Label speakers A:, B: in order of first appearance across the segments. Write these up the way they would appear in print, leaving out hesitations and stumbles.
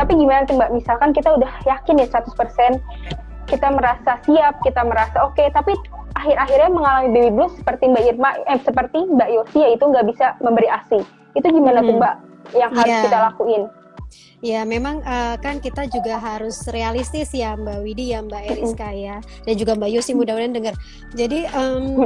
A: Tapi gimana tuh Mbak, misalkan kita udah yakin ya 100%, kita merasa siap, kita merasa oke, tapi akhir-akhirnya mengalami baby blues seperti seperti Mbak Yosi, yaitu nggak bisa memberi ASI. Itu gimana tuh Mbak yang harus kita lakuin?
B: Ya memang kan kita juga harus realistis ya Mbak Widi ya Mbak Eriska ya, dan juga Mbak Yosi mudah-mudahan dengar. Jadi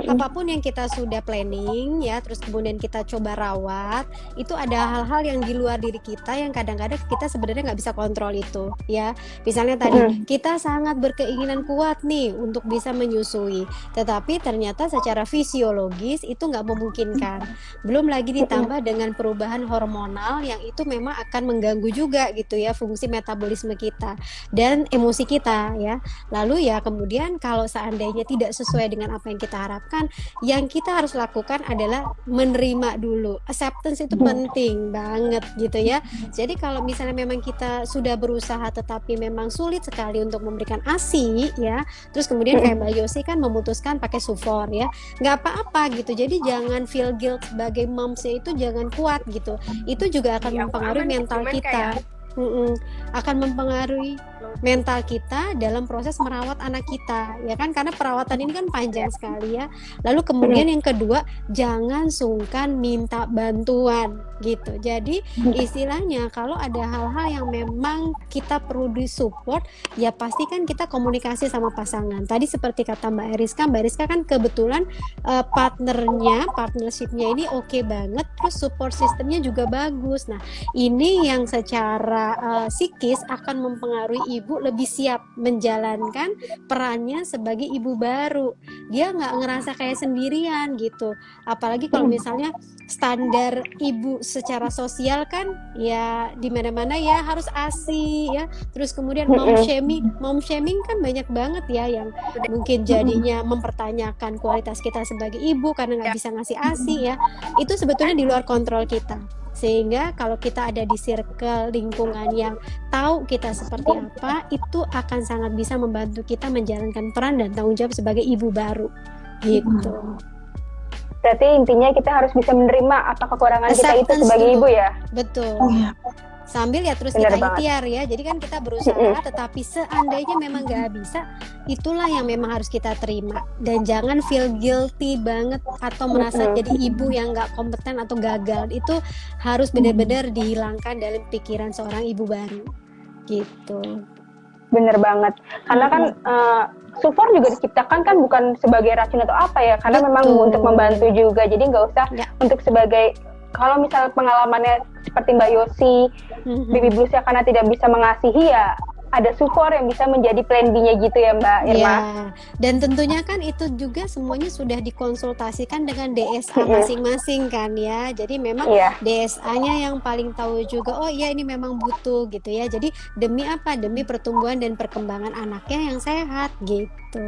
B: apapun yang kita sudah planning ya, terus kemudian kita coba rawat, itu ada hal-hal yang di luar diri kita yang kadang-kadang kita sebenarnya nggak bisa kontrol itu ya. Misalnya tadi kita sangat berkeinginan kuat nih untuk bisa menyusui, tetapi ternyata secara fisiologis itu nggak memungkinkan. Belum lagi ditambah dengan perubahan hormonal yang itu memang akan mengganggu juga gitu ya fungsi metabolisme kita dan emosi kita ya. Lalu ya kemudian kalau seandainya tidak sesuai dengan apa yang kita harapkan, yang kita harus lakukan adalah menerima dulu. Acceptance itu penting banget gitu ya. Jadi kalau misalnya memang kita sudah berusaha tetapi memang sulit sekali untuk memberikan ASI ya, terus kemudian kayak Mbak Yosi kan memutuskan pakai Sufor ya, nggak apa-apa gitu. Jadi jangan feel guilt sebagai momsnya, itu jangan kuat gitu. Itu juga akan mempengaruhi mental kita. Akan mempengaruhi mental kita dalam proses merawat anak kita ya kan, karena perawatan ini kan panjang sekali ya. Lalu kemudian yang kedua, jangan sungkan minta bantuan gitu. Jadi istilahnya kalau ada hal-hal yang memang kita perlu disupport, ya pastikan kita komunikasi sama pasangan. Tadi seperti kata Mbak Eriska kan kebetulan partnershipnya ini oke banget, terus support sistemnya juga bagus. Nah ini yang secara psikis akan mempengaruhi ibu lebih siap menjalankan perannya sebagai ibu baru. Dia nggak ngerasa kayak sendirian gitu. Apalagi kalau misalnya standar ibu secara sosial kan ya di mana-mana ya harus ASI ya. Terus kemudian mom shaming kan banyak banget ya yang mungkin jadinya mempertanyakan kualitas kita sebagai ibu karena nggak bisa ngasih ASI ya. Itu sebetulnya di luar kontrol kita. Sehingga kalau kita ada di circle lingkungan yang tahu kita seperti apa, itu akan sangat bisa membantu kita menjalankan peran dan tanggung jawab sebagai ibu baru gitu.
A: Berarti intinya kita harus bisa menerima apa kekurangan kita itu sebagai ibu ya.
B: Betul. Sambil ya terus kita ikhtiar ya. Jadi kan kita berusaha, tetapi seandainya memang nggak bisa, itulah yang memang harus kita terima. Dan jangan feel guilty banget atau merasa jadi ibu yang nggak kompeten atau gagal. Itu harus benar-benar dihilangkan dalam pikiran seorang ibu baru gitu.
A: Bener banget. Karena kan Sufor juga diciptakan kan bukan sebagai racun atau apa ya, karena memang untuk membantu juga. Jadi nggak usah untuk sebagai, kalau misalnya pengalamannya seperti Mbak Yosi, baby bluesnya karena tidak bisa mengasihi, ya ada Sufor yang bisa menjadi plan B-nya gitu ya Mbak Irma.
B: Ya, dan tentunya kan itu juga semuanya sudah dikonsultasikan dengan DSA masing-masing kan ya. Jadi memang DSA-nya yang paling tahu juga, oh iya ini memang butuh gitu ya. Jadi demi apa? Demi pertumbuhan dan perkembangan anaknya yang sehat gitu.